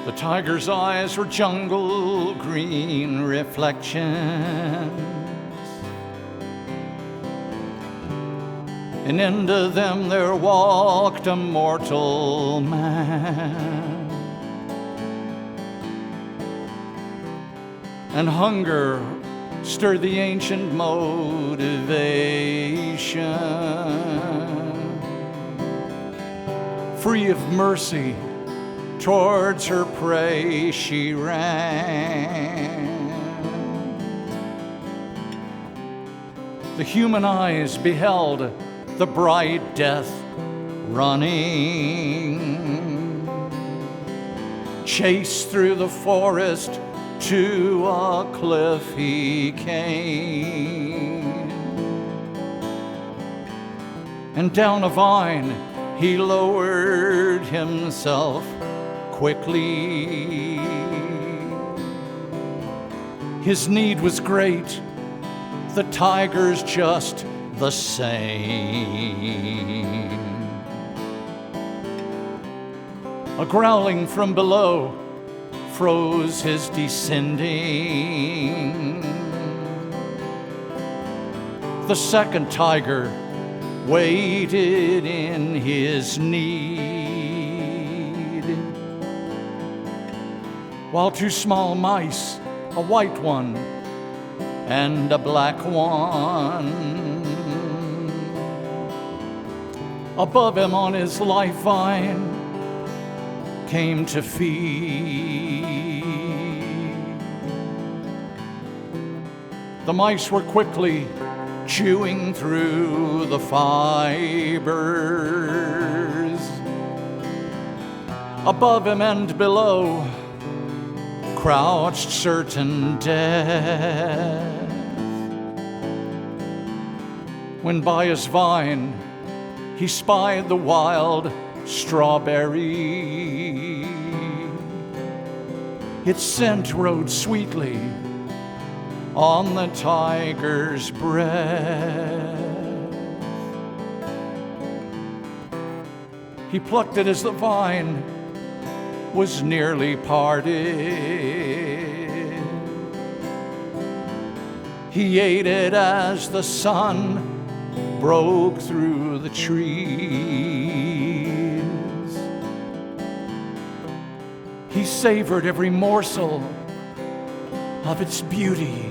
The tiger's eyes were jungle green reflections, and into them there walked a mortal man. And hunger stirred the ancient motivation. Free of mercy, towards her prey she ran. The human eyes beheld the bright death running, chased through the forest to a cliff he came, and down a vine he lowered himself quickly. His need was great, the tiger's just the same. A growling from below froze his descending. The second tiger waited in his need, while two small mice, a white one and a black one, above him on his life vine came to feed. The mice were quickly chewing through the fibers. Above him and below crouched certain death, when by his vine he spied the wild strawberry. Its scent rode sweetly on the tiger's breath. He plucked it as the vine was nearly parted. He ate it as the sun broke through the trees. He savored every morsel of its beauty.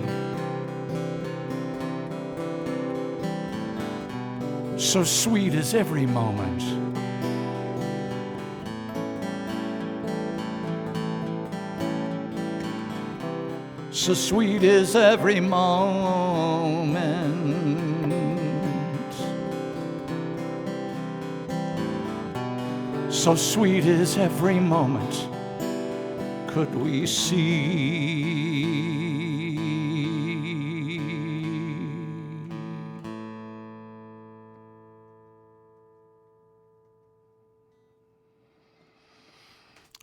So sweet is every moment. So sweet is every moment. So sweet is every moment. Could we see?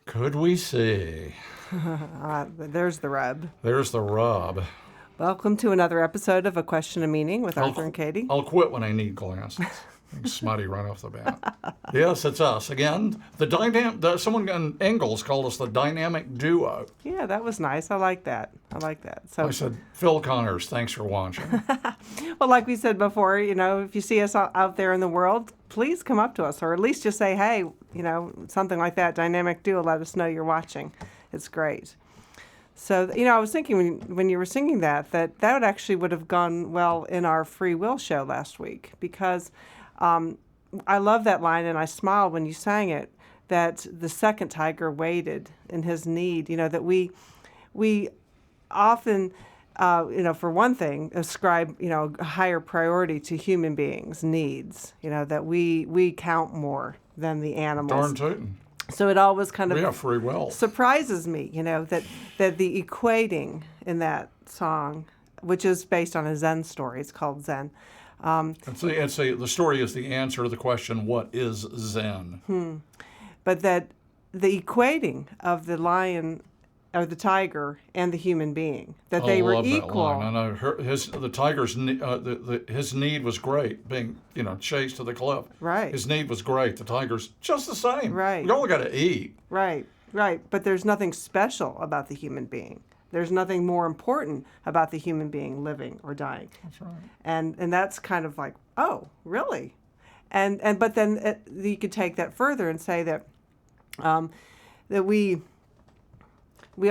Could we see? There's the rub. There's the rub. Welcome to another episode of A Question of Meaning with Arthur and Katie. I'll quit when I need glasses. Smutty right off the bat. Yes, it's us again. Someone in Ingalls called us the dynamic duo. Yeah, that was nice. I like that. So I said, Phil Connors, thanks for watching. Well, like we said before, if you see us out there in the world, please come up to us, or at least just say, hey, something like that, dynamic duo, let us know you're watching. It's great. So, I was thinking when you were singing that actually would have gone well in our free will show last week, because I love that line, and I smiled when you sang it, that the second tiger waited in his need, that we often, for one thing, ascribe, a higher priority to human beings' needs, that we count more than the animals. Darn tootin'. So it always kind of free will. surprises me, that the equating in that song, which is based on a Zen story, it's called Zen. The story is the answer to the question, what is Zen? But that the equating of the lion or the tiger and the human being, that they were equal. That line. I know the tiger's his need was great, being chased to the cliff. Right. His need was great. The tiger's just the same. Right. You only got to eat. Right. Right, but there's nothing special about the human being. There's nothing more important about the human being living or dying. That's right. And that's kind of like, oh, really? But then you could take that further and say that that we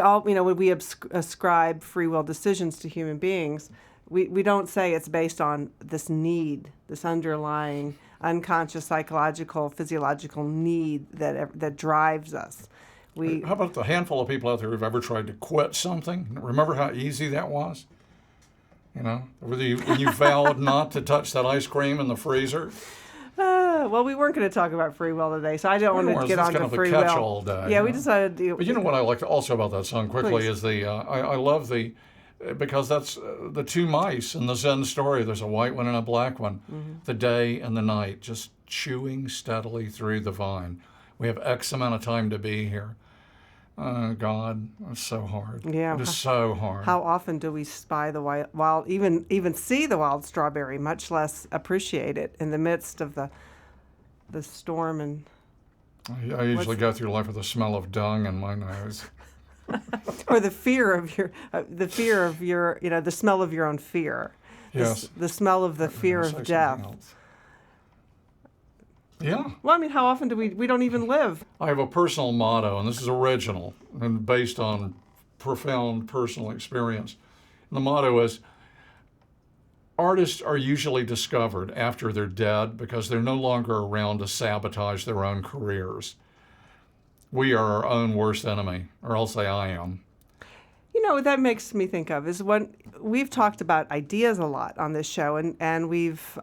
all, when we ascribe free will decisions to human beings, we don't say it's based on this need, this underlying unconscious psychological, physiological need that drives us. How about the handful of people out there who've ever tried to quit something? Remember how easy that was? When you vowed not to touch that ice cream in the freezer. Well, we weren't going to talk about free will today, so I don't want to get on to free will. Kind of a catch-all day. Yeah, we decided to. But what I like also about that song quickly Please. is I love because that's the two mice in the Zen story. There's a white one and a black one. Mm-hmm. The day and the night, just chewing steadily through the vine. We have X amount of time to be here. God, it's so hard. Yeah, it is so hard. How often do we spy the wild, even see the wild strawberry, much less appreciate it in the midst of the storm? And I usually go through life with the smell of dung in my nose. Or the fear of your, the smell of your own fear. Yes. The smell of the fear of death. Yeah. Well, how often do we don't even live? I have a personal motto, and this is original and based on profound personal experience. And the motto is, artists are usually discovered after they're dead because they're no longer around to sabotage their own careers. We are our own worst enemy, or I'll say I am. What that makes me think of is when we've talked about ideas a lot on this show, and we've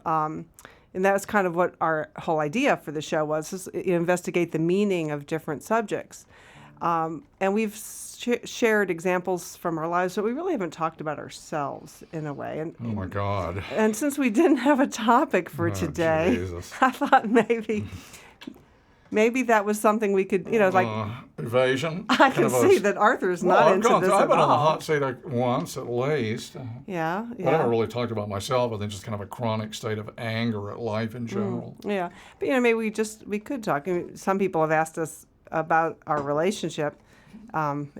and that's kind of what our whole idea for the show was, is investigate the meaning of different subjects. And we've shared examples from our lives, but we really haven't talked about ourselves in a way. And, oh, my God. And since we didn't have a topic for today, Jesus. I thought maybe that was something we could, evasion. I can see that Arthur's not into this at all. I've been on the hot seat once at least. Yeah. I never really talked about myself. I think just kind of a chronic state of anger at life in general. Yeah. But, maybe we could talk. Some people have asked us about our relationship. And,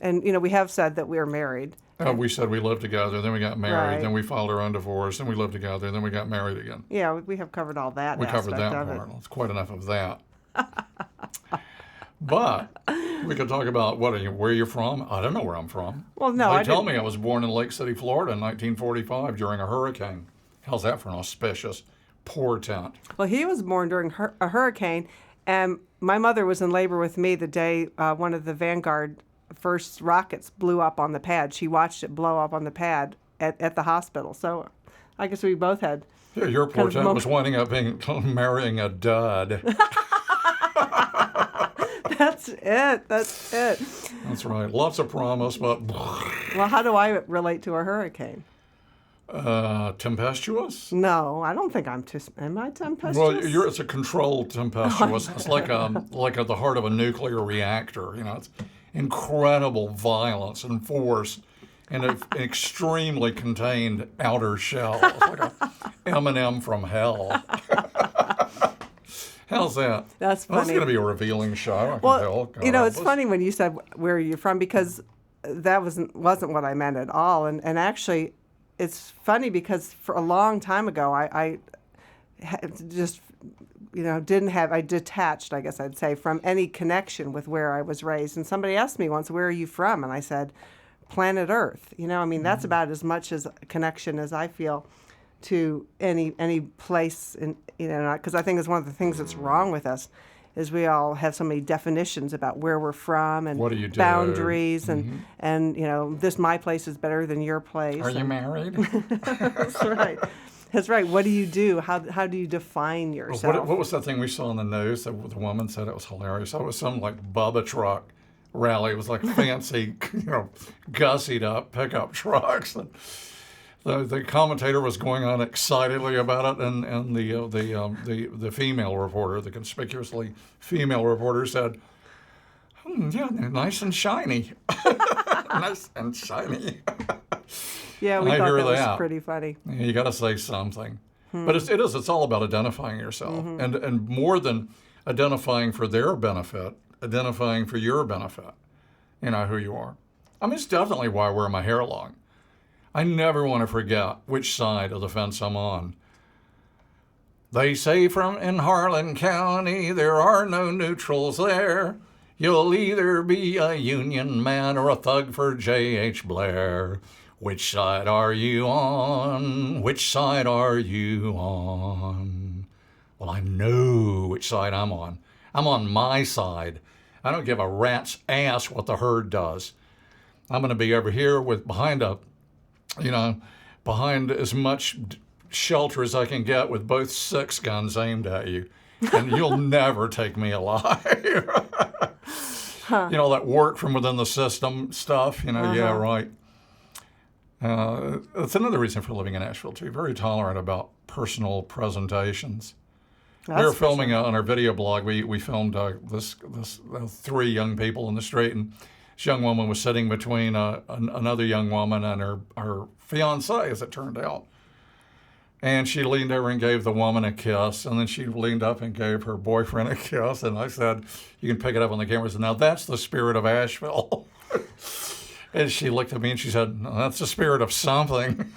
we have said that we're married. We said we lived together, then we got married, Right. then we filed our own divorce, then we lived together, then we got married again. Yeah, we have covered all that. We covered that part. It's quite enough of that. But we could talk about where you're from. I don't know where I'm from. Well, no, They tell me I was born in Lake City, Florida in 1945 during a hurricane. How's that for an auspicious portent? Well, he was born during a hurricane, and my mother was in labor with me the day one of the Vanguard first rockets blew up on the pad. She watched it blow up on the pad at the hospital. So I guess we both had. Yeah, your portent was winding up marrying a dud. That's it. That's right. Lots of promise, but... Well, how do I relate to a hurricane? Tempestuous? No, I don't think am I tempestuous? Well, it's a controlled tempestuous. It's like at the heart of a nuclear reactor. It's incredible violence and force and an extremely contained outer shell. It's like a M&M from hell. How's that? That's funny. Well, that's going to be a revealing show. It's funny when you said where you're from, because that wasn't what I meant at all. And actually, it's funny because for a long time ago, I just I detached, I guess I'd say, from any connection with where I was raised. And somebody asked me once, "Where are you from?" And I said, "Planet Earth." That's about as much as a connection as I feel to any place because I think it's one of the things that's wrong with us is we all have so many definitions about where we're from and what do you do? Boundaries and this my place is better than your place. Are you married? That's right. What do you do? How do you define yourself? What was that thing we saw on the news that the woman said? It was hilarious. It was some Bubba truck rally. It was like fancy, gussied up pickup trucks. And the commentator was going on excitedly about it, and the female reporter, the conspicuously female reporter, said, "Yeah, they're nice and shiny, nice and shiny." Yeah, we thought that was pretty funny. You got to say something, but it's all about identifying yourself, and more than identifying for their benefit, identifying for your benefit. you know who you are. I mean, it's definitely why I wear my hair long. I never want to forget which side of the fence I'm on. They say from in Harlan County there are no neutrals there. You'll either be a Union man or a thug for J.H. Blair. Which side are you on? Which side are you on? Well, I know which side I'm on. I'm on my side. I don't give a rat's ass what the herd does. I'm going to be over here behind as much shelter as I can get with both 6 guns aimed at you. And you'll never take me alive. Huh. You know, that work from within the system stuff, yeah, right. That's another reason for living in Asheville, too. Very tolerant about personal presentations. We were filming on our video blog. We filmed this 3 young people in the street, and this young woman was sitting between another young woman and her fiancé, as it turned out. And she leaned over and gave the woman a kiss, and then she leaned up and gave her boyfriend a kiss. And I said, you can pick it up on the camera. I said, now that's the spirit of Asheville. And she looked at me and she said, no, that's the spirit of something.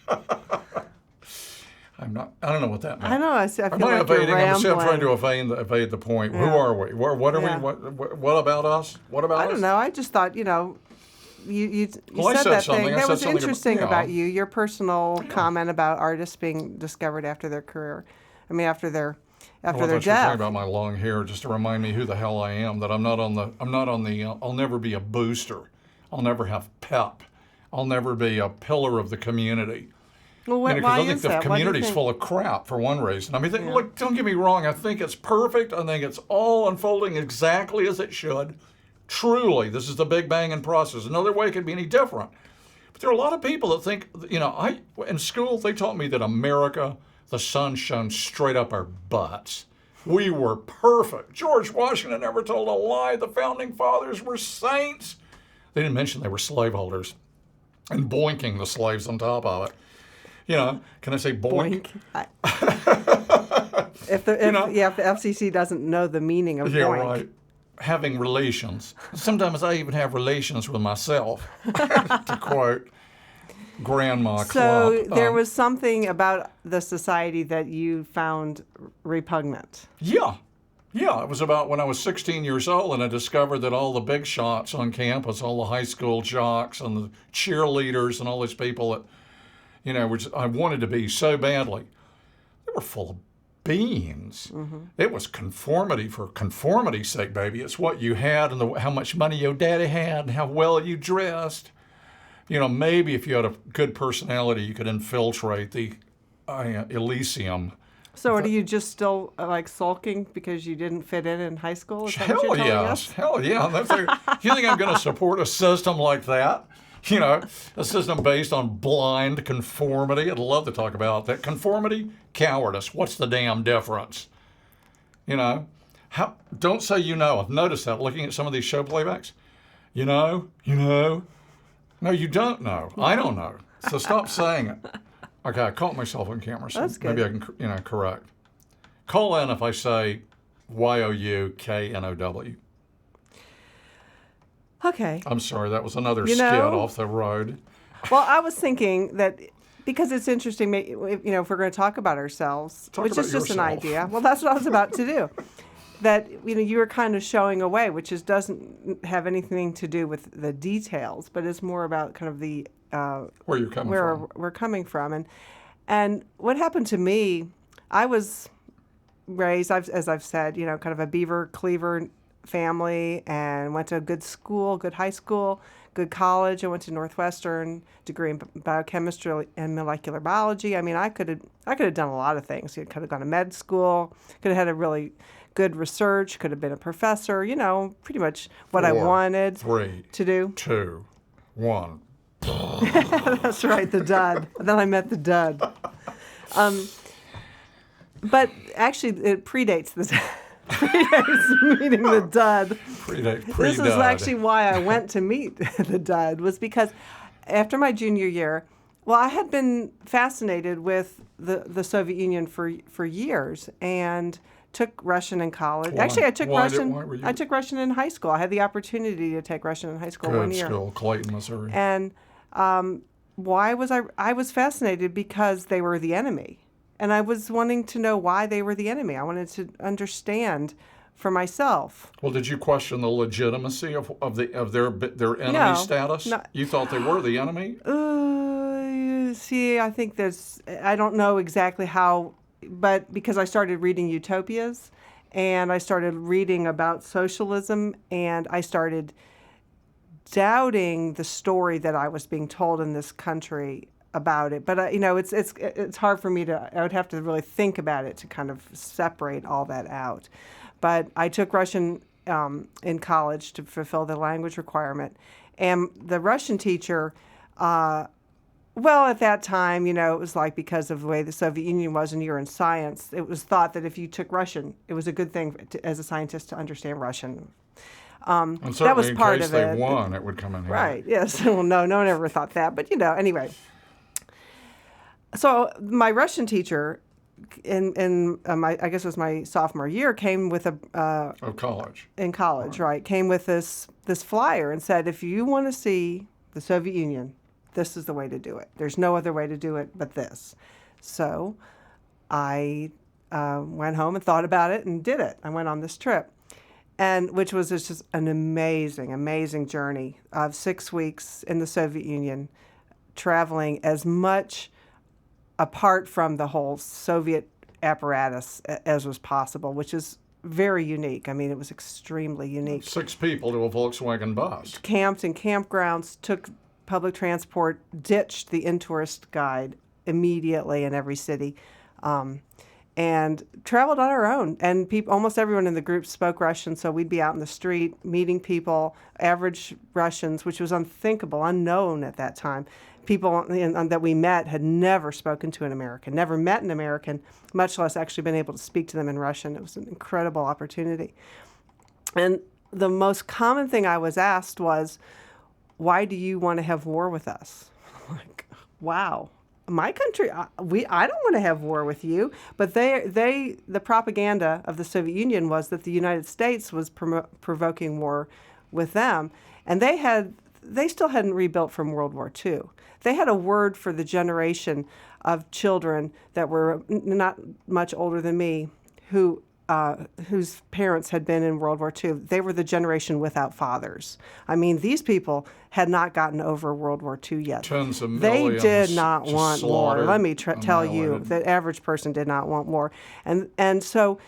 I don't know what that meant. I know. I feel Am I like you're evading? I'm trying rambling. to evade the point. Yeah. Who are we? What are Yeah. we? What about us? What about us? I don't know. I just thought, you Well, I said said that something. thing. I That said was something interesting about- about you. Your personal comment about artists being discovered after their career. I mean, after their I thought you were talking death. about my long hair, just to remind me who the hell I am. That I'm not on the. I'll never be a booster. I'll never have pep. I'll never be a pillar of the community. Well, Because why I think is the that? Why do you community's think? full of crap for one reason. I mean, look, don't get me wrong. I think it's perfect. I think it's all unfolding exactly as it should. Truly, this is the Big Banging process. Another way could be any different. But there are a lot of people that think, in school, they taught me that America, the sun shone straight up our butts. We were perfect. George Washington never told a lie. The founding fathers were saints. They didn't mention they were slaveholders and boinking the slaves on top of it. Can I say boink? If the FCC doesn't know the meaning of Yeah, boink. right. Having relations. Sometimes I even have relations with myself, to quote Grandma So Clump. there was something about the society that you found repugnant. Yeah. It was about when I was 16 years old and I discovered that all the big shots on campus, all the high school jocks and the cheerleaders and all these people that, I wanted to be so badly, they were full of beans. Mm-hmm. It was conformity for conformity's sake, baby. It's what you had and how much money your daddy had and how well you dressed. Maybe if you had a good personality, you could infiltrate the Elysium. So are you just still sulking because you didn't fit in high school? Is that what Hell you're telling us? yes. Hell yeah. You think I'm going to support a system like that? A system based on blind conformity. I'd love to talk about that. Conformity, cowardice. What's the damn difference? Don't say I've noticed that looking at some of these show playbacks. No, you don't know. I don't know. So stop saying it. Okay, I caught myself on camera, so That's good. maybe I can, correct. Call in if I say YOUKNOW. Okay. I'm sorry, that was another skid off the road. Well, I was thinking that because it's interesting, if we're going to talk about ourselves, which is just an idea. Well, that's what I was about to do. That you were kind of showing away, which doesn't have anything to do with the details, but it's more about kind of the where you're coming from. We're coming from, and what happened to me, I was raised, as I've said, kind of a beaver cleaver family, and went to a good school, good high school, good college. I went to Northwestern, degree in biochemistry and molecular biology. I mean, I could have done a lot of things. I could have gone to med school, could have had a really good research, could have been a professor, pretty much what I wanted to do. 2, 1. That's right, the dud. Then I met the dud. But actually, it predates this. Predates meeting the dud. This is actually why I went to meet the dud, was because after my junior year, I had been fascinated with the Soviet Union for years, and took Russian in college. Why? Actually, I took Why Russian. why were you I took Russian in high school. I had the opportunity to take Russian in high school one good year. school, Clayton, Missouri? And why was I was fascinated because they were the enemy. And I was wanting to know why they were the enemy. I wanted to understand for myself. Well, did you question the legitimacy of their enemy No, status? no. You thought they were the enemy? See, I think I don't know exactly how, but because I started reading utopias and I started reading about socialism and I started doubting the story that I was being told in this country about it. But it's hard for me I would have to really think about it to kind of separate all that out. But I took Russian in college to fulfill the language requirement, and the Russian teacher. Well, at that time, it was like because of the way the Soviet Union was and you were in science, it was thought that if you took Russian, it was a good thing as a scientist to understand Russian. And certainly that was in part case of they it. won, it would come in handy. Right, yes. Well, no one ever thought that. But, anyway. So my Russian teacher in I guess it was my sophomore year, came with college. In college, right. Came with this flyer and said, if you want to see the Soviet Union, this is the way to do it. There's no other way to do it but this. So I went home and thought about it and did it. I went on this trip, and which was just an amazing, amazing journey of 6 weeks in the Soviet Union, traveling as much apart from the whole Soviet apparatus as was possible, which is very unique. I mean, it was extremely unique. 6 people to a Volkswagen bus. Camped in campgrounds, took public transport, ditched the in-tourist guide immediately in every city, and traveled on our own. And almost everyone in the group spoke Russian, so we'd be out in the street meeting people, average Russians, which was unthinkable, unknown at that time. People that we met had never spoken to an American, never met an American, much less actually been able to speak to them in Russian. It was an incredible opportunity. And the most common thing I was asked was, why do you want to have war with us? Like, wow. My country, I don't want to have war with you. But the propaganda of the Soviet Union was that the United States was provoking war with them. And they still hadn't rebuilt from World War II. They had a word for the generation of children that were not much older than me, whose parents had been in World War II. They were the generation without fathers. I mean, these people had not gotten over World War II yet. Tens of They millions did not just want war. slaughtered, Let me tell you, annihilated. the average person did not want war. And so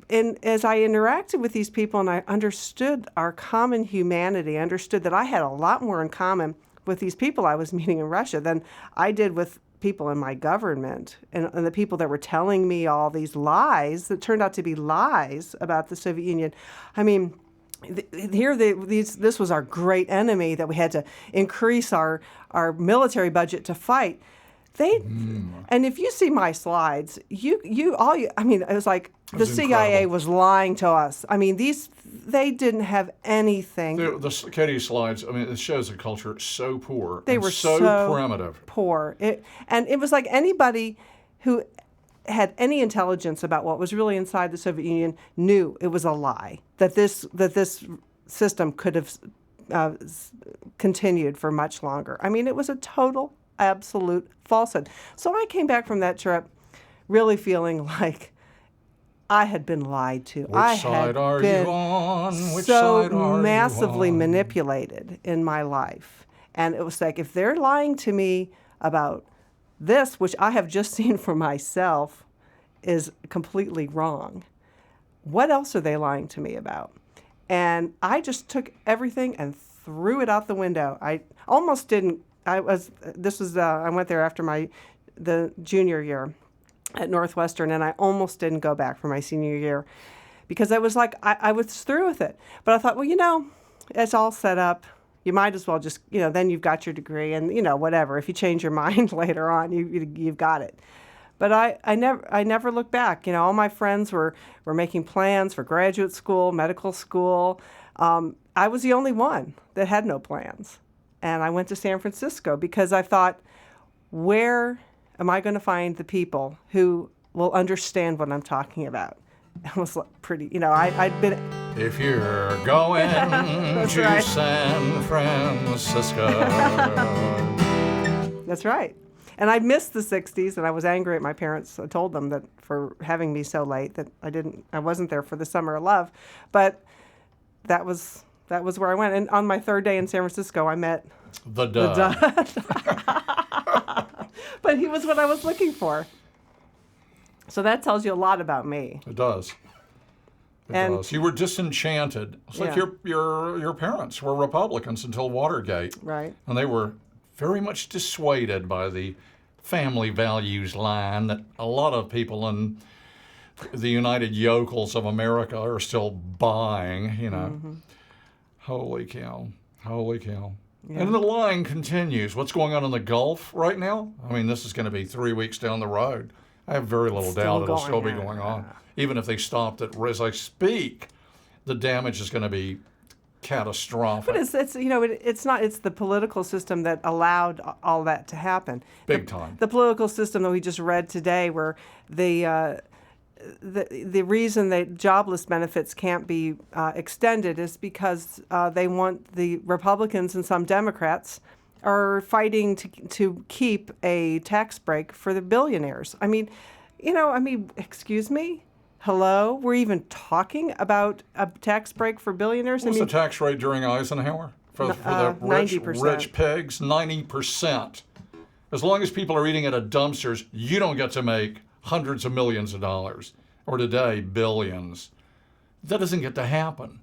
as I interacted with these people and I understood our common humanity, I understood that I had a lot more in common with these people I was meeting in Russia than I did with people in my government and the people that were telling me all these lies that turned out to be lies about the Soviet Union. I mean, this was our great enemy that we had to increase our military budget to fight. And if you see my slides, I mean, it was like the CIA incredible. was lying to us. I mean, they didn't have anything. The Katie slides, I mean, it shows a culture so poor. They and were so primitive. poor. And it was like anybody who had any intelligence about what was really inside the Soviet Union knew it was a lie, that this system could have continued for much longer. I mean, it was a total, absolute falsehood. So I came back from that trip really feeling like I had been lied to. Which side are you on? Which so side are massively you on? manipulated in my life. And it was like, if they're lying to me about this, which I have just seen for myself, is completely wrong, what else are they lying to me about? And I just took everything and threw it out the window. I almost didn't. I went there after the junior year at Northwestern, and I almost didn't go back for my senior year because I was like, I was through with it. But I thought, well, it's all set up. You might as well just, then you've got your degree and, whatever. If you change your mind later on, you've got it. But I never looked back. All my friends were making plans for graduate school, medical school. I was the only one that had no plans. And I went to San Francisco because I thought, where am I going to find the people who will understand what I'm talking about? it was pretty, I'd been, If you're going to right. San Francisco. that's right. And I missed the 60s, and I was angry at my parents. I told them that for having me so late that I wasn't there for the Summer of Love. But that was where I went. And on my third day in San Francisco, I met The the Dud. Dud. But he was what I was looking for. So that tells you a lot about me. It does. It And- does. You were disenchanted. It's like Yeah. your parents were Republicans until Watergate. Right. And they were very much dissuaded by the family values line that a lot of people in the United Yokels of America are still buying, Holy cow. Holy cow. Yeah. And the line continues. What's going on in the Gulf right now? I mean, this is going to be 3 weeks down the road. I have very little doubt it'll still be going on. Even if they stopped it as I speak, the damage is going to be catastrophic. But it's not. It's the political system that allowed all that to happen. Big time. The political system that we just read today, where the reason that jobless benefits can't be extended is because they want the Republicans and some Democrats are fighting to keep a tax break for the billionaires. I mean, excuse me. Hello? We're even talking about a tax break for billionaires? What was the tax rate during Eisenhower for the 90%. rich pigs? 90%. As long as people are eating out of dumpsters, you don't get to make hundreds of millions of dollars. Or today, billions. That doesn't get to happen.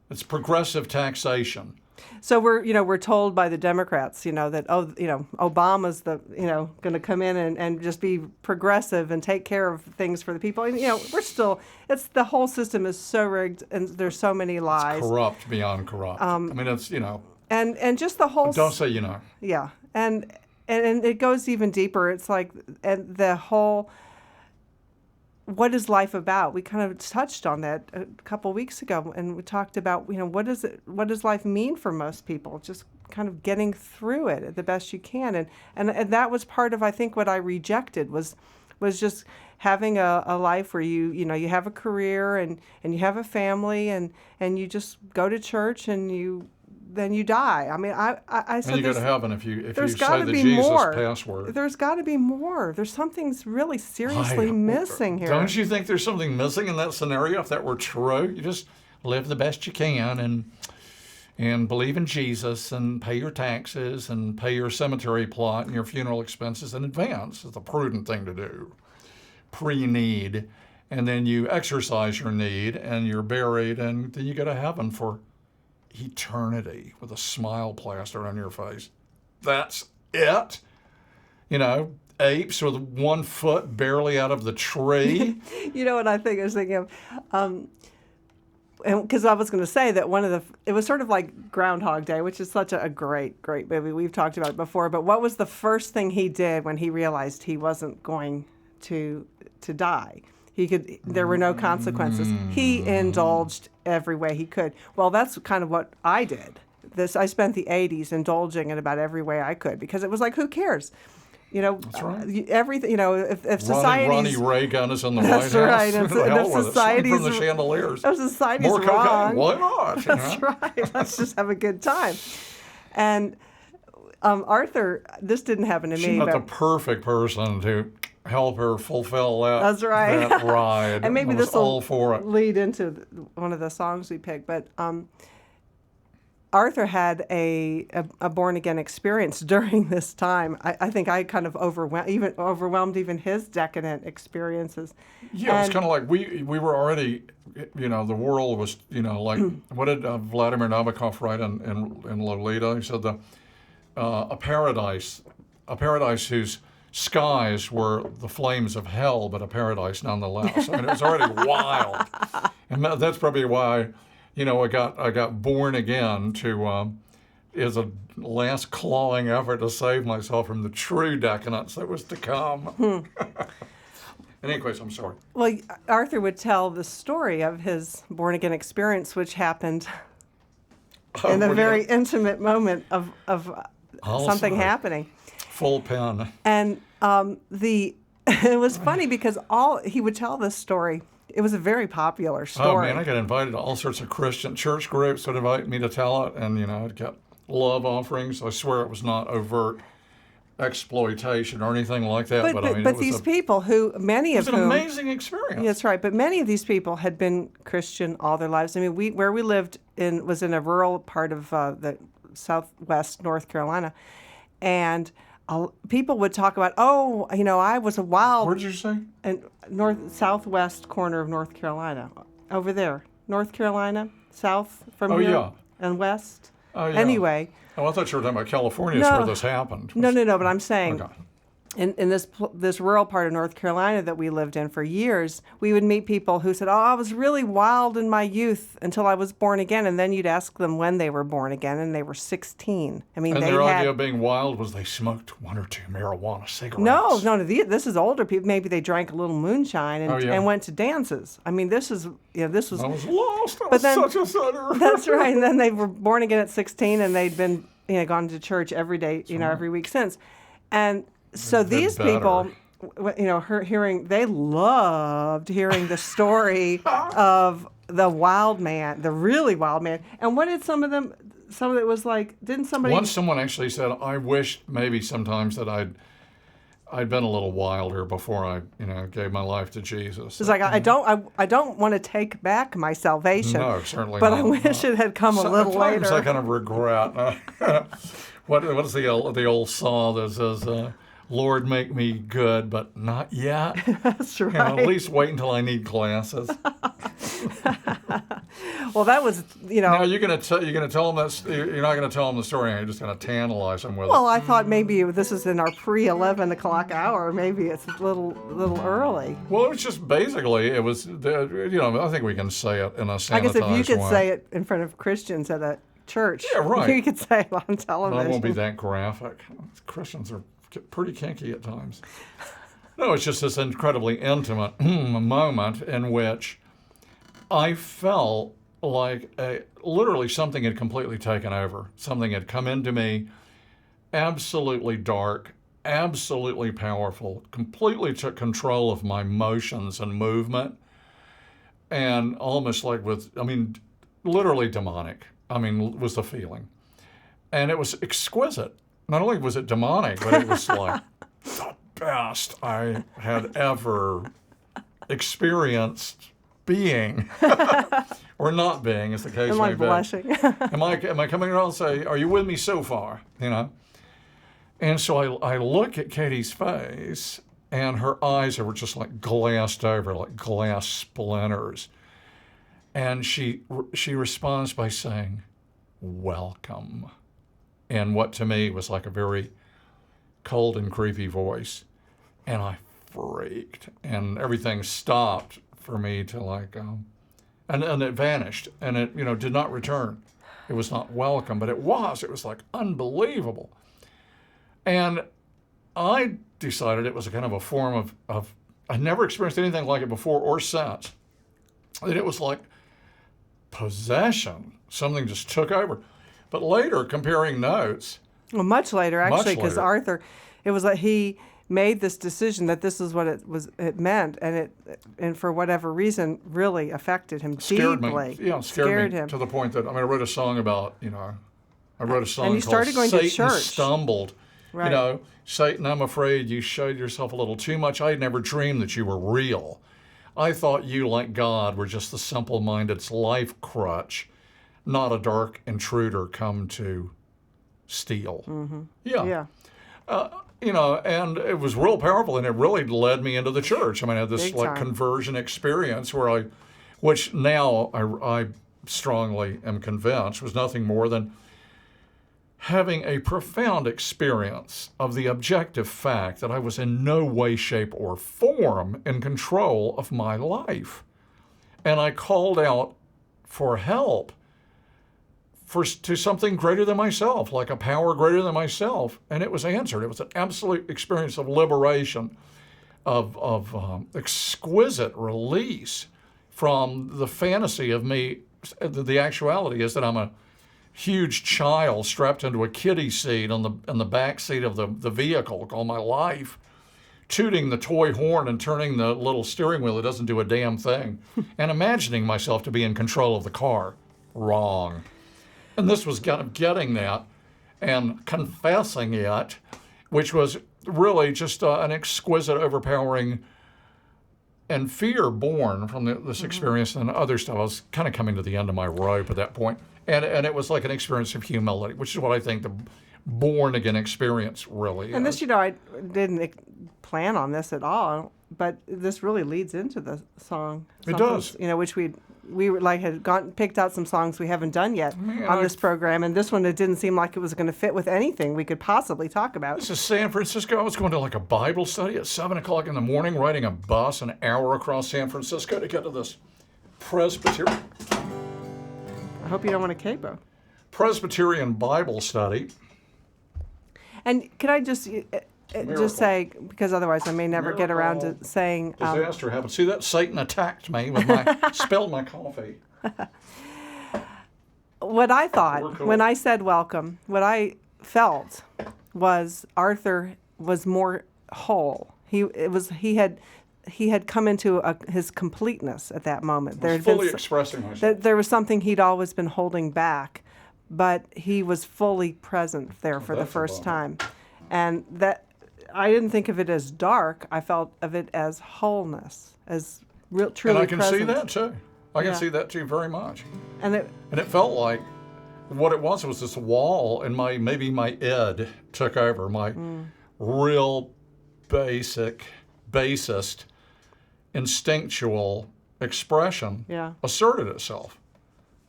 It's progressive taxation. So we're told by the Democrats, that Obama's going to come in and just be progressive and take care of things for the people. And it's the whole system is so rigged and there's so many lies. Corrupt beyond corrupt. I mean, it's and just the whole. Don't say Yeah, and it goes even deeper. It's like the whole. What is life about? We kind of touched on that a couple weeks ago, and we talked about what does life mean for most people? Just kind of getting through it the best you can, and that was part of I think what I rejected was just having a life where you have a career and you have a family and you just go to church and then you die. I mean, I said and you go to heaven if you there's say gotta the be Jesus more. password. There's got to be more. There's something's really seriously missing here. Don't you think there's something missing in that scenario if that were true? You just live the best you can and believe in Jesus and pay your taxes and pay your cemetery plot and your funeral expenses in advance. It's the prudent thing to do. Pre-need. And then you exercise your need and you're buried and then you go to heaven for eternity with a smile plastered on your face. That's it. Apes with 1 foot barely out of the tree. You know what I think? I was thinking of, because I was going to say that it was sort of like Groundhog Day, which is such a great, great movie. We've talked about it before. But what was the first thing he did when he realized he wasn't going to die? There were no consequences. He indulged every way he could. Well, that's kind of what I did. I spent the 80s indulging in about every way I could because it was like, who cares? That's right. Everything. If society's Ronnie Reagan is in the that's White right. House. And The hell if with it. society's From the chandeliers. if society's More cocaine? wrong, Why not? That's right. Let's just have a good time. And Arthur, this didn't happen to She's me, not but the perfect person to help her fulfill that. That's right. That ride. and maybe I was this will all for it. lead into one of the songs we picked. But Arthur had a born again experience during this time. I think I kind of overwhelmed even his decadent experiences. Yeah, it's kind of like we were already, the world was, like what did Vladimir Nabokov write in Lolita? He said a paradise whose skies were the flames of hell, but a paradise nonetheless. I mean, it was already wild, and that's probably why, I got born again as a last clawing effort to save myself from the true decadence that was to come. Anyways, I'm sorry. Well, Arthur would tell the story of his born again experience, which happened in a very intimate moment of something happening. Full pen. And it was funny because he would tell this story It was a very popular Oh story. man, I got invited to all sorts of Christian church groups that invited me to tell it, and I'd get love offerings. I swear it was not overt exploitation or anything like that. But I mean, But it was these people who, many it of was an whom, amazing experience. that's right. But many of these people had been Christian all their lives. I mean, where we lived was in a rural part of the southwest North Carolina, and people would talk about, oh, I was a wild Where'd you say? and southwest corner of North Carolina, over there, North Carolina, south from Oh, here, yeah. and west. Oh, yeah. Anyway, Oh, I thought you were talking about California. Is No. where this happened. no. But I'm saying, Okay. in this rural part of North Carolina that we lived in for years, we would meet people who said, "Oh, I was really wild in my youth until I was born again." And then you'd ask them when they were born again, and they were 16. I mean, And they their had idea of being wild was they smoked 1 or 2 marijuana cigarettes. no. This is older people. Maybe they drank a little moonshine and, Oh, yeah. and went to dances. I mean, this was. I was lost. I But was then- such a sinner. That's right. And then they were born again at 16, and they'd been gone to church every day, every week since. And so They're these better. people, they loved hearing the story of the wild man, the really wild man. And what did some of it was like, didn't somebody? Once someone actually said, "I wish maybe sometimes that I'd been a little wilder before I gave my life to Jesus." It's like, I don't want to take back my salvation. No, certainly But not. I wish it had come a little Sometimes later. I kind of regret. What is the old song that says, "Lord, make me good, but not yet." That's right. At least wait until I need glasses. Well, that was, Now you're gonna tell them that you're not gonna tell them the story. You're just gonna tantalize them with Well, I thought maybe this is in our pre-11 o'clock hour. Maybe it's a little early. it. Well, it was just basically I think we can say it in a sanitized I guess if you could way. say it in front of Christians at a church, Yeah, right. you could say it on Well, television. it won't be that graphic. Christians are pretty kinky at times. No, it's just this incredibly intimate moment in which I felt like literally something had completely taken over. Something had come into me, absolutely dark, absolutely powerful, completely took control of my motions and movement, and almost like literally demonic. Was the feeling. And it was exquisite. Not only was it demonic, but it was like the best I had ever experienced being, or not being, as the case Am may I be. blushing? Am I coming around and say, "Are you with me so far?" And so I look at Katie's face, and her eyes were just like glassed over, like glass splinters. And she responds by saying, "Welcome," in what to me was like a very cold and creepy voice. And I freaked, and everything stopped for me to and it vanished, and it did not return. It was not welcome, but it was like unbelievable. And I decided it was a kind of a form of I'd never experienced anything like it before or since. That it was like possession. Something just took over. But later, comparing notes, Well, much later, actually, because later. Arthur, it was like he made this decision that this is what it meant, and for whatever reason, really affected him scared deeply. me. Yeah, scared me him. to the point that I wrote a song about I wrote a song And you called started going to Satan church. Stumbled. Right. Satan, I'm afraid you showed yourself a little too much. I had never dreamed that you were real. I thought you, like God, were just the simple-minded's life crutch, not a dark intruder come to steal. Mm-hmm. Yeah. Yeah. And it was real powerful, and it really led me into the church. I had this Big time. conversion experience which now I strongly am convinced was nothing more than having a profound experience of the objective fact that I was in no way, shape, or form in control of my life. And I called out for help to something greater than myself, like a power greater than myself, and it was answered. It was an absolute experience of liberation, of exquisite release from the fantasy of me. The actuality is that I'm a huge child strapped into a kiddie seat in the back seat of the vehicle all my life, tooting the toy horn and turning the little steering wheel that doesn't do a damn thing, and imagining myself to be in control of the car. Wrong. And this was kind of getting that and confessing it, which was really just an exquisite, overpowering, and fear born from this experience and other stuff. I was kind of coming to the end of my rope at that point. And it was like an experience of humility, which is what I think the born-again experience really And is. this, I didn't plan on this at all, but this really leads into the song. It does. Which we were like had picked out some songs we haven't done yet Man, on this program, and this one it didn't seem like it was going to fit with anything we could possibly talk about. This is San Francisco. I was going to like a Bible study at 7 o'clock in the morning, riding a bus an hour across San Francisco to get to this Presbyterian I hope you don't want a capo. Bible study. And can I just say, because otherwise I may never get around to saying. Disaster happened. See that? Satan attacked me with my, spilled my coffee. What I thought Cool. when I said welcome, what I felt was Arthur was more whole. He had come into his completeness at that moment. I was fully expressing myself. There was something he'd always been holding back, but he was fully present there for the That's a first bummer. time. And that I didn't think of it as dark. I felt of it as wholeness, as truly And I can present. see that too. I can Yeah. see that too very much. And it, And it felt like what it was this wall, and maybe my id took over. My real basest, instinctual expression Yeah. asserted itself.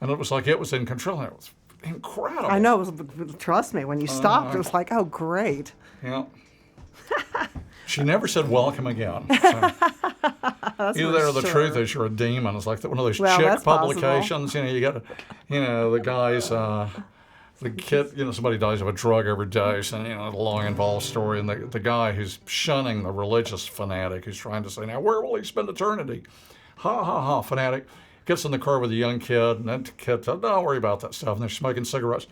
And it was like it was in control. And it was incredible. I know. Trust me, when you stopped, it was like, oh, great. Yeah. She never said welcome again. So. Either that or the truth is you're a demon. It's like one of those Well, chick that's possible. publications. You get, the guys, the kid, somebody dies of a drug overdose, and the long involved story, and the guy who's shunning the religious fanatic who's trying to say, now where will he spend eternity? Ha ha ha, fanatic. Gets in the car with a young kid, and that kid says, don't worry about that stuff. And they're smoking cigarettes.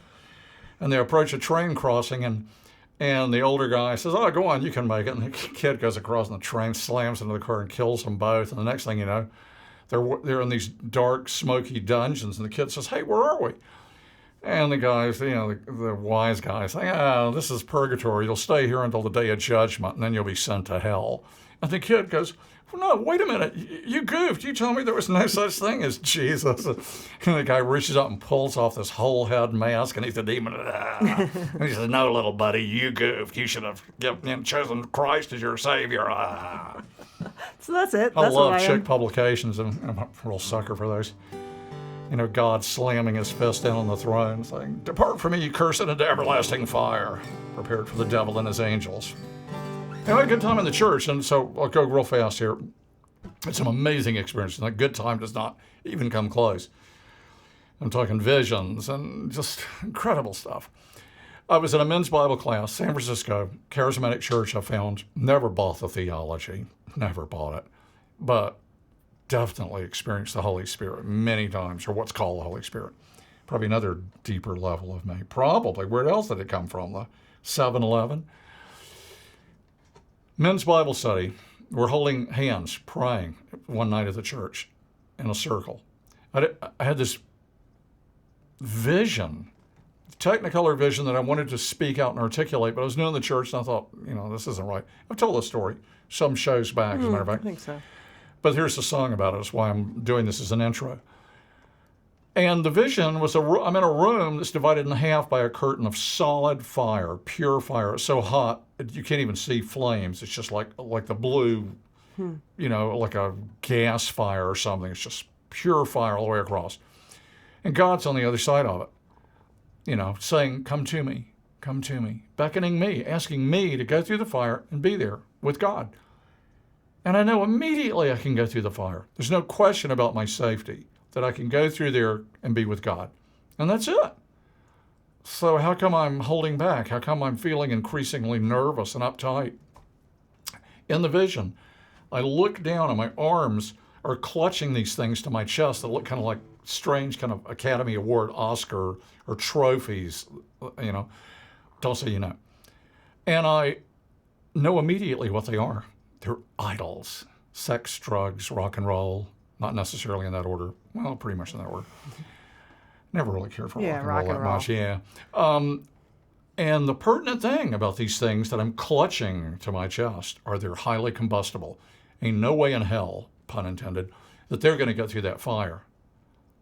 And they approach a train crossing, and the older guy says, oh, go on, you can make it. And the kid goes across, and the train slams into the car and kills them both. And the next thing you know, they're in these dark, smoky dungeons. And the kid says, hey, where are we? And the guys, the wise guy saying, oh, this is purgatory. You'll stay here until the day of judgment, and then you'll be sent to hell. And the kid goes, well, no, wait a minute. You goofed. You told me there was no such thing as Jesus. And the guy reaches up and pulls off this whole head mask, and he's a demon. And he says, no, little buddy, you goofed. You should have chosen Christ as your Savior. So that's it. I That's love what I chick am. publications, and I'm a real sucker for those. God slamming his fist down on the throne, saying, depart from me, you cursed, into everlasting fire, prepared for the devil and his angels. I had a good time in the church, and so I'll go real fast here. It's an amazing experience, and a good time does not even come close. I'm talking visions and just incredible stuff. I was in a men's Bible class, San Francisco, charismatic church I found. Never bought the theology, never bought it, but definitely experienced the Holy Spirit many times, or what's called the Holy Spirit. Probably another deeper level of me. Probably. Where else did it come from? The 7-Eleven? Men's Bible study. We're holding hands, praying one night at the church in a circle. I had this vision, technicolor vision that I wanted to speak out and articulate, but I was new in the church, and I thought, this isn't right. I've told this story some shows back, as a matter of I fact. think so. But here's the song about it. That's why I'm doing this as an intro. And the vision was I'm in a room that's divided in half by a curtain of solid fire, pure fire. It's so hot you can't even see flames. It's just like the blue, like a gas fire or something. It's just pure fire all the way across. And God's on the other side of it, saying, come to me, beckoning me, asking me to go through the fire and be there with God. And I know immediately I can go through the fire. There's no question about my safety, that I can go through there and be with God. And that's it. So how come I'm holding back? How come I'm feeling increasingly nervous and uptight? In the vision, I look down and my arms are clutching these things to my chest that look kind of like strange kind of Academy Award, Oscar, or trophies, Don't say you know. And I know immediately what they are. they're idols. Sex, drugs, rock and roll, not necessarily in that order. Well, pretty much in that order. Never really cared for rock and roll that much. Yeah. And the pertinent thing about these things that I'm clutching to my chest are they're highly combustible. Ain't no way in hell, pun intended, that they're going to go through that fire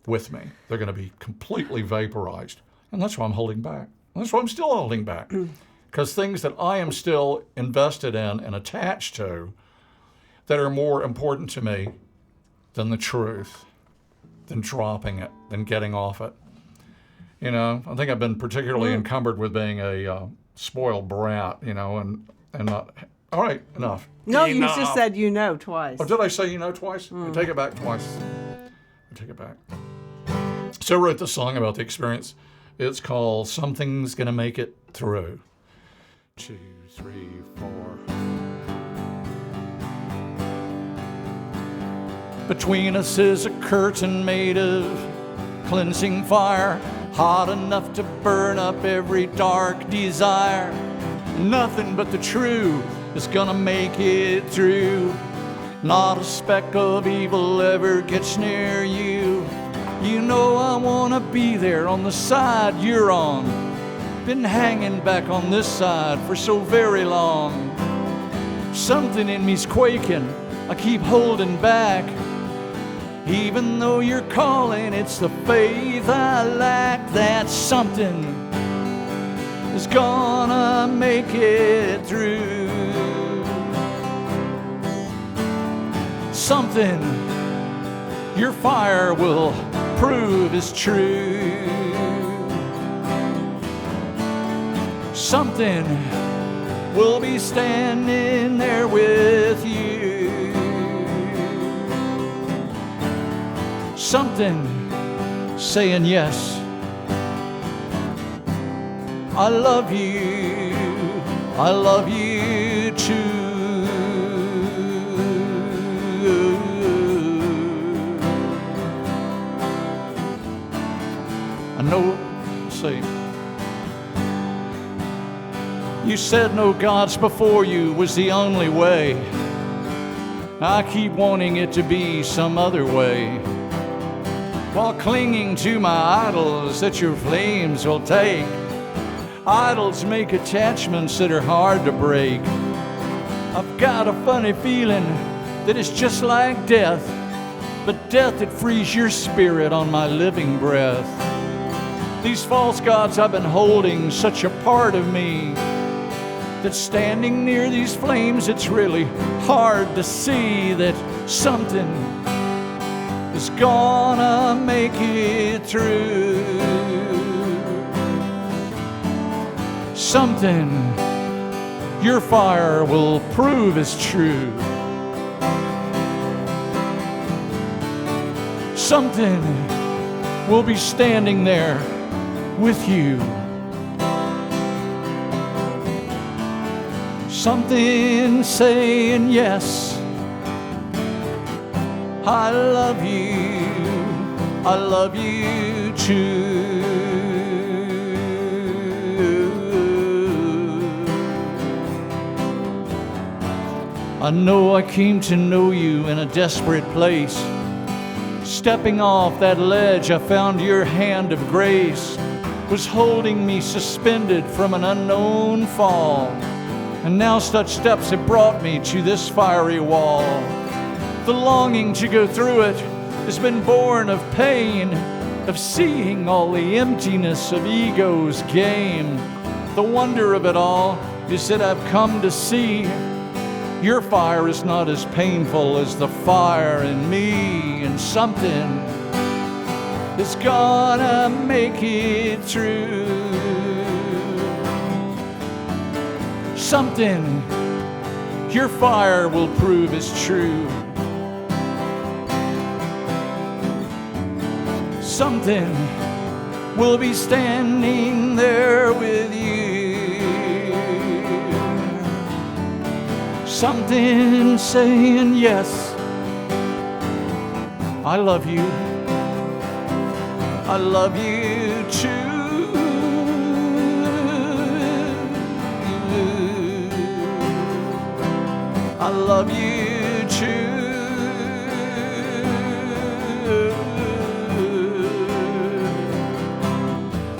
with me. They're going to be completely vaporized. And that's why I'm holding back. That's why I'm still holding back. Because things that I am still invested in and attached to that are more important to me than the truth, than dropping it, than getting off it. You know, I think I've been particularly encumbered with being a spoiled brat, you know, and not. All right, enough. No, Enough. you just said twice. Oh, did I say twice? I take it back twice. I take it back. So I wrote the song about the experience. It's called Something's Gonna Make It Through. 2, 3, 4. Between us is a curtain made of cleansing fire, hot enough to burn up every dark desire. Nothing but the truth is gonna make it through. Not a speck of evil ever gets near you. You know I wanna be there on the side you're on. Been hanging back on this side for so very long. Something in me's quaking, I keep holding back. Even though you're calling, it's the faith I lack. That something is gonna make it through. Something your fire will prove is true. Something will be standing there with you. Something saying yes. I love you too. I know, see, you said no gods before you was the only way. I keep wanting it to be some other way. While clinging to my idols that your flames will take. Idols make attachments that are hard to break. I've got a funny feeling that it's just like death, but death that frees your spirit on my living breath. These false gods I've been holding such a part of me, that standing near these flames it's really hard to see that something is gonna make it through. Something your fire will prove is true. Something will be standing there with you. Something saying yes. I love you too. I know I came to know you in a desperate place. Stepping off that ledge, I found your hand of grace was holding me suspended from an unknown fall. And now such steps have brought me to this fiery wall. The longing to go through it has been born of pain, of seeing all the emptiness of ego's game. The wonder of it all is that I've come to see your fire is not as painful as the fire in me, and something is gonna make it through. Something your fire will prove is true. Something will be standing there with you. Something saying yes. I love you too. I love you too.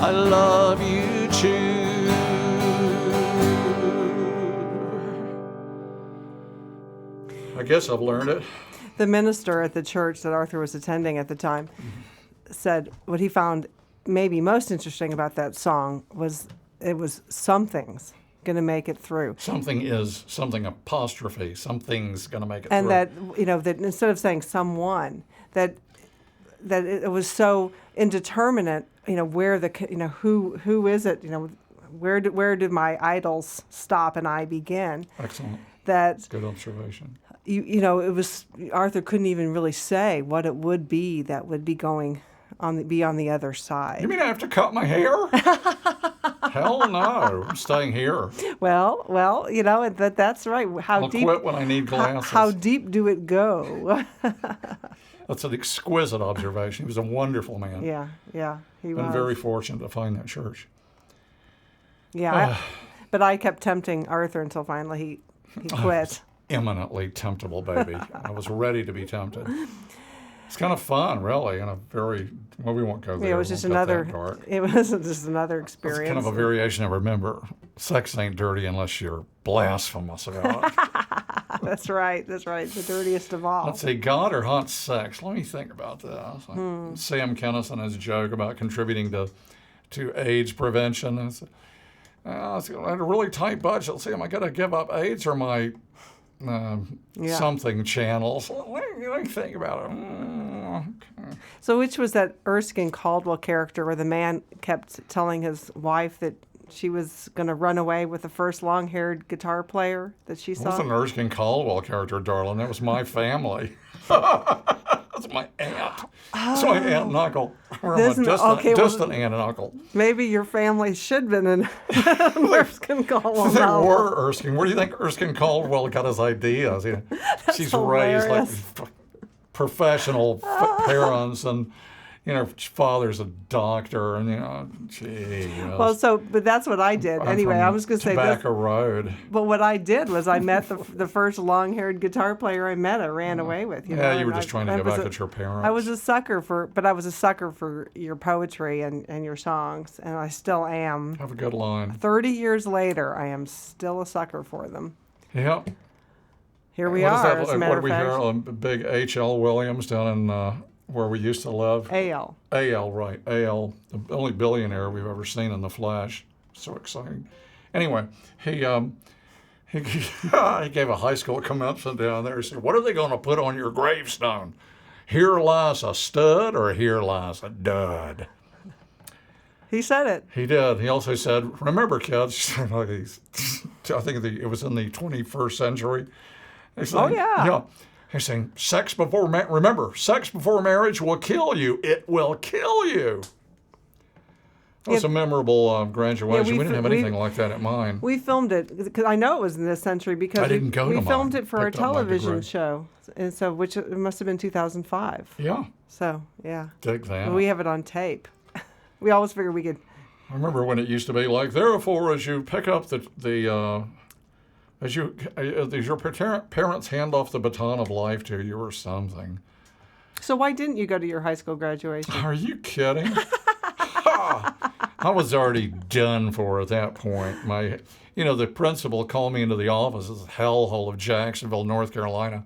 I love you too. I guess I've learned it. The minister at the church that Arthur was attending at the time said what he found maybe most interesting about that song was it was something's going to make it through. Something is, something apostrophe, something's going to make it And through. that, you know, that instead of saying someone, that it was so indeterminate, you know, where the, you know, who is it, you know, where do my idols stop and I begin? Excellent. That Good observation. you know, it was Arthur couldn't even really say what it would be that would be going on the other side. You mean I have to cut my hair? Hell no. I'm staying here. Well, you know, that's right. How I'll deep? quit when I need glasses. How deep do it go? That's an exquisite observation. He was a wonderful man. Yeah, he Been was. very fortunate to find that church. Yeah, but I kept tempting Arthur until finally he quit. Eminently temptable baby. I was ready to be tempted. It's kind of fun, really, and a very, well, we won't go there. It was We just won't get another. that dark. It was just another It's experience. kind of a variation. I remember, sex ain't dirty unless you're blasphemous about it. That's right. The dirtiest of all. Let's see, God or hot sex? Let me think about this. Like Sam Kinison has a joke about contributing to AIDS prevention. I said, I had a really tight budget. Let's see, am I going to give up AIDS or my something channels? Let me think about it. Okay. So which was that Erskine Caldwell character where the man kept telling his wife that she was going to run away with the first long-haired guitar player that she It saw? wasn't an Erskine Caldwell character, darling. That was my family. That's my aunt. That's my aunt and uncle. Or my distant aunt and uncle. Maybe your family should have been in Erskine Caldwell. They novel. were Erskine. Where do you think Erskine Caldwell got his ideas? You know, she's raised hilarious. like professional parents, and you know, father's a doctor, and you know, gee. You know, Well, but that's what I did. I'm Anyway, from I was going to say this. Tobacco Road. But what I did was I met the first long-haired guitar player I met. I ran away with. You know, You were and just trying to get back at your parents. I was a sucker for your poetry and your songs, and I still am. Have a good line. 30 years later, I am still a sucker for them. Yep. Here we What is are. that? As a What matter do of we fact, hear? Big H.L. Williams down in where we used to live. AL. A.L., right. A.L., the only billionaire we've ever seen in the flesh. So exciting. Anyway, he gave a high school commencement down there. He said, what are they going to put on your gravestone? Here lies a stud or here lies a dud? He said it. He did. He also said, remember, kids, I think it was in the 21st century. He's saying, yeah. He's saying, remember, sex before marriage will kill you. It will kill you. That was a memorable graduation. We didn't have anything like that at mine. We filmed it because I know it was in this century because I didn't go to we mine. filmed it for our Picked up my television degree. show, and so which it must have been 2005. Yeah, So yeah, dig that. we have it on tape. We always figured we could. I remember when it used to be like, therefore, as you pick up as your parents hand off the baton of life to you or something. So why didn't you go to your high school graduation? Are you kidding? I was already done for at that point. The principal called me into the office. This is hellhole of Jacksonville, North Carolina.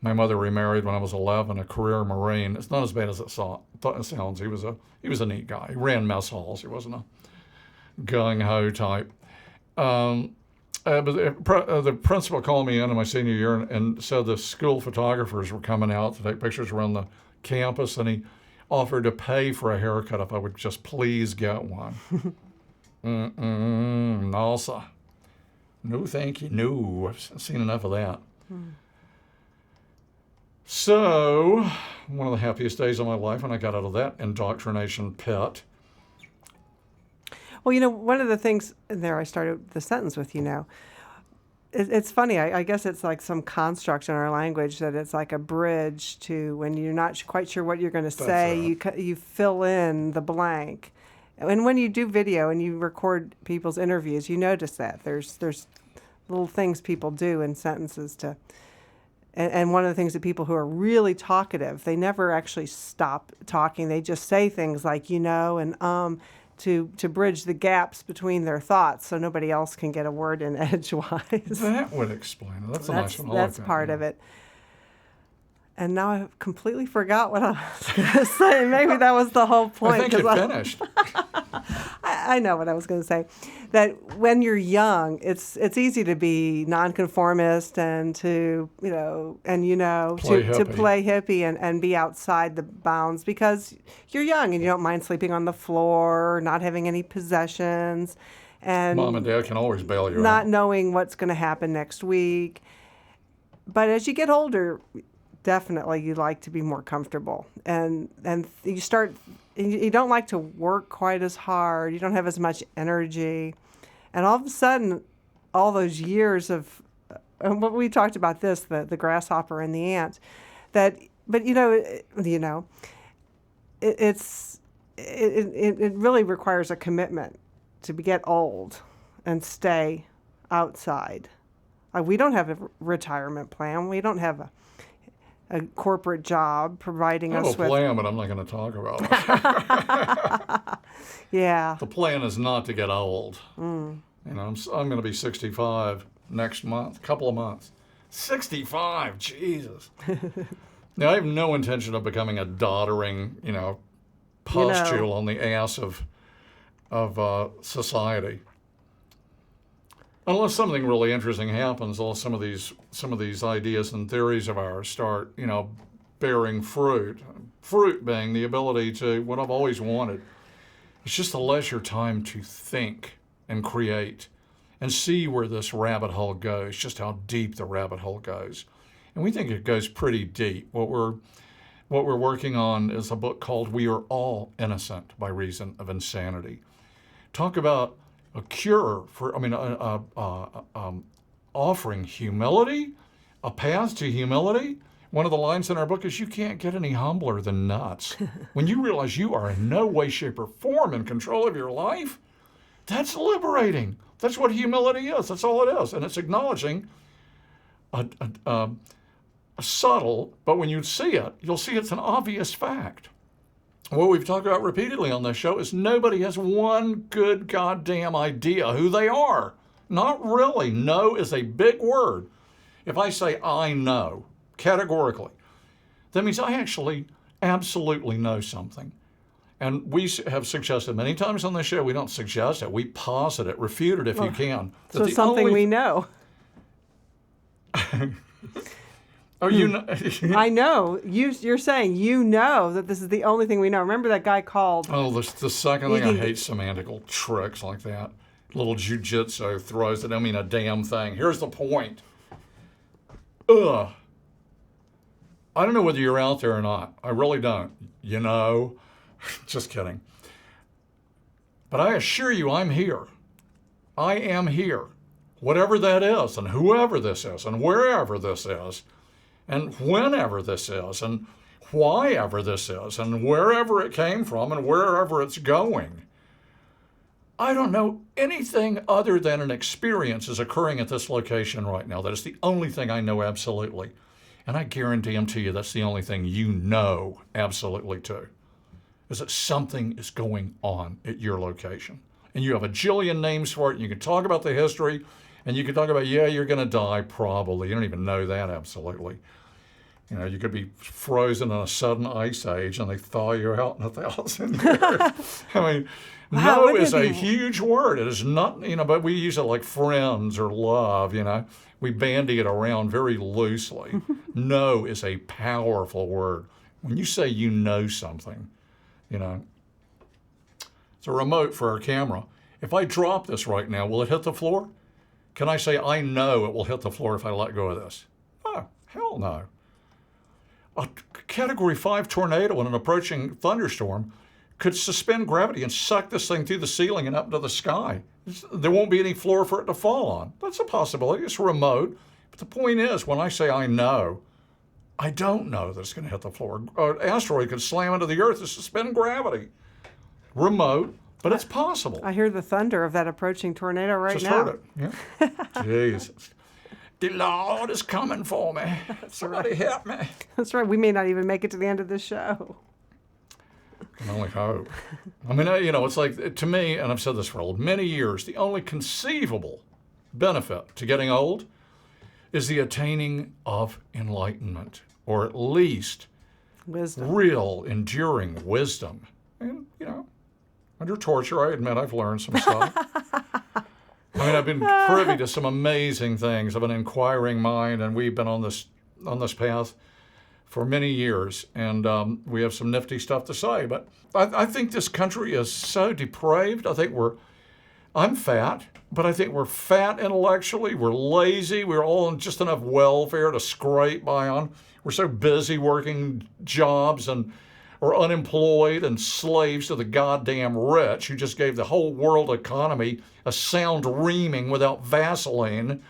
My mother remarried when I was 11, a career Marine. It's not as bad as it sounds. He was a neat guy. He ran mess halls. He wasn't a gung-ho type. But the principal called me in my senior year and said the school photographers were coming out to take pictures around the campus, and he offered to pay for a haircut if I would just please get one. No, sir. No, thank you. No, I've seen enough of that. So, one of the happiest days of my life when I got out of that indoctrination pit. Well, one of the things there, I started the sentence with, it's funny. I guess it's like some construct in our language that it's like a bridge to when you're not quite sure what you're going to say. You fill in the blank. And when you do video and you record people's interviews, you notice that there's little things people do in sentences to. And one of the things that people who are really talkative, they never actually stop talking. They just say things like, and to bridge the gaps between their thoughts so nobody else can get a word in edgewise. That would explain it. That's a nice one. I like That's that, part yeah. of it. And now I've completely forgot what I was going to say. Maybe that was the whole point. I think it finished. I know what I was going to say. That when you're young, it's easy to be nonconformist and to Play to play hippie and be outside the bounds because you're young and you don't mind sleeping on the floor, not having any possessions, and Mom and Dad can always bail you not out. knowing what's going to happen next week. But as you get older, definitely you like to be more comfortable, and you don't like to work quite as hard. You don't have as much energy, and all of a sudden, all those years of what we talked about the grasshopper and the ant, it really requires a commitment to get old and stay outside. We don't have a retirement plan. We don't have a corporate job providing I have us a with. plan, but I'm not going to talk about it. Yeah. The plan is not to get old. I'm going to be 65 next month, couple of months. 65, Jesus. Now, I have no intention of becoming a doddering, pustule on the ass of society. Unless something really interesting happens, some of these ideas and theories of ours start, bearing fruit. Fruit being the ability to, what I've always wanted, it's just the leisure time to think and create and see where this rabbit hole goes, just how deep the rabbit hole goes. And we think it goes pretty deep. What we're working on is a book called We Are All Innocent by Reason of Insanity. Talk about a cure for, offering humility, a path to humility. One of the lines in our book is, you can't get any humbler than nuts. When you realize you are in no way, shape, or form in control of your life, that's liberating. That's what humility is. That's all it is. And it's acknowledging a subtle, but when you see it, you'll see it's an obvious fact. What we've talked about repeatedly on this show is nobody has one good goddamn idea who they are. Not really. No is a big word. If I say I know, categorically, that means I actually absolutely know something. And we have suggested many times on the show, we don't suggest it, we posit it, refute it if you can. So something we know. Oh, I know. You're saying that this is the only thing we know. Remember that guy called? Oh, the second thing, I hate semantical tricks like that. Little jujitsu throws it. I mean, a damn thing. Here's the point. Ugh. I don't know whether you're out there or not. I really don't. Just kidding. But I assure you, I'm here. I am here. Whatever that is, and whoever this is, and wherever this is, and whenever this is, and why ever this is, and wherever it came from, and wherever it's going. I don't know anything other than an experience is occurring at this location right now. That is the only thing I know absolutely. And I guarantee to you that's the only thing you know absolutely too, is that something is going on at your location. And you have a jillion names for it, and you can talk about the history, and you can talk about, you're going to die probably. You don't even know that absolutely. You could be frozen in a sudden ice age and they thaw you out in 1,000 years. Wow, no is a huge word. It is not, but we use it like friends or love, We bandy it around very loosely. No is a powerful word. When you say you know something, it's a remote for our camera. If I drop this right now, will it hit the floor? Can I say, I know it will hit the floor if I let go of this? Oh, hell no. A Category 5 tornado and an approaching thunderstorm could suspend gravity and suck this thing through the ceiling and up to the sky. There won't be any floor for it to fall on. That's a possibility. It's remote. But the point is, when I say I know, I don't know that it's going to hit the floor. An asteroid could slam into the earth and suspend gravity. Remote. But it's possible. I hear the thunder of that approaching tornado right Just now. heard it. Yeah. Jesus. The Lord is coming for me. Somebody help me. That's right. We may not even make it to the end of this show. I can only hope. I mean, it's like, to me, and I've said this for many years, the only conceivable benefit to getting old is the attaining of enlightenment, or at least Wisdom. real, enduring wisdom. And, under torture, I admit I've learned some stuff. I mean, I've been privy to some amazing things of an inquiring mind, and we've been on this path for many years, and we have some nifty stuff to say. But I think this country is so depraved. I'm fat, but I think we're fat intellectually. We're lazy. We're all on just enough welfare to scrape by on. We're so busy working jobs or unemployed and slaves to the goddamn rich who just gave the whole world economy a sound reaming without Vaseline.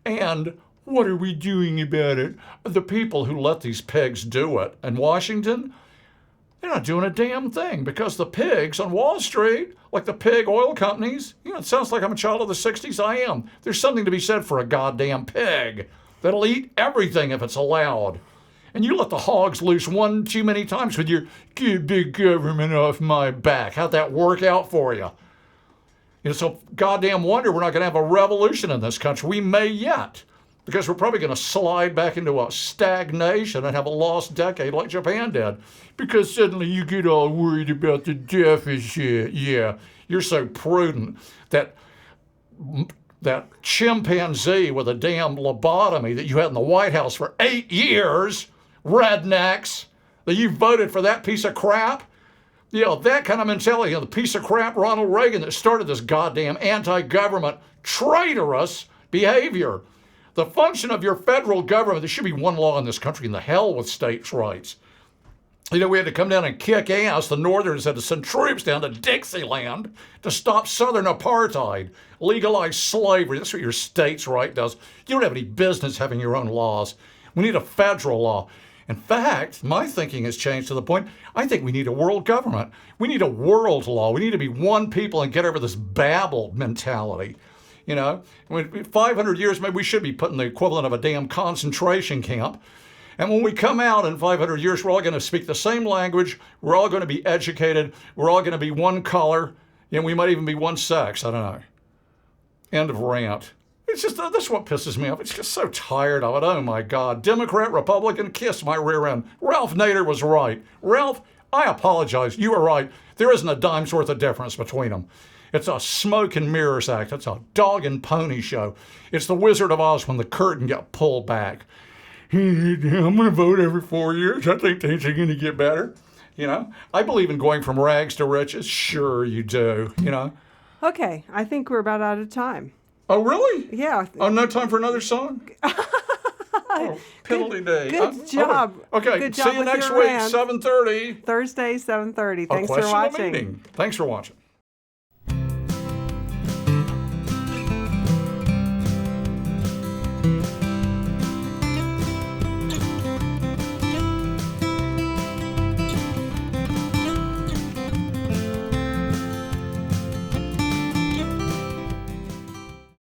And what are we doing about it? The people who let these pigs do it in Washington, they're not doing a damn thing, because the pigs on Wall Street, like the pig oil companies, it sounds like I'm a child of the 60s. I am. There's something to be said for a goddamn pig that'll eat everything if it's allowed. And you let the hogs loose one too many times with your "get big government off my back." How'd that work out for you? So goddamn wonder we're not going to have a revolution in this country. We may yet, because we're probably going to slide back into a stagnation and have a lost decade like Japan did. Because suddenly you get all worried about the deficit. Yeah, you're so prudent that chimpanzee with a damn lobotomy that you had in the White House for 8 years, rednecks, that you voted for that piece of crap. That kind of mentality, the piece of crap Ronald Reagan that started this goddamn anti-government, traitorous behavior. The function of your federal government, there should be one law in this country, and the hell with states' rights. We had to come down and kick ass. The Northerners had to send troops down to Dixieland to stop Southern apartheid, legalize slavery. That's what your states' right does. You don't have any business having your own laws. We need a federal law. In fact, my thinking has changed to the point, I think we need a world government. We need a world law. We need to be one people and get over this Babel mentality. 500 years, maybe we should be put in the equivalent of a damn concentration camp. And when we come out in 500 years, we're all going to speak the same language. We're all going to be educated. We're all going to be one color. We might even be one sex. I don't know. End of rant. It's just, that's what pisses me off. It's just so tired of it. Oh my God. Democrat, Republican, kiss my rear end. Ralph Nader was right. Ralph, I apologize. You were right. There isn't a dime's worth of difference between them. It's a smoke and mirrors act. It's a dog and pony show. It's the Wizard of Oz when the curtain got pulled back. I'm going to vote every 4 years. I think things are going to get better. I believe in going from rags to riches. Sure you do, Okay, I think we're about out of time. Oh, really? Yeah. Oh, no time for another song? Oh, penalty day. Good job. Okay, Good see job you with next your week, rant. 7:30. Thursday, 7:30. Thanks for Question the watching. meeting. Thanks for watching.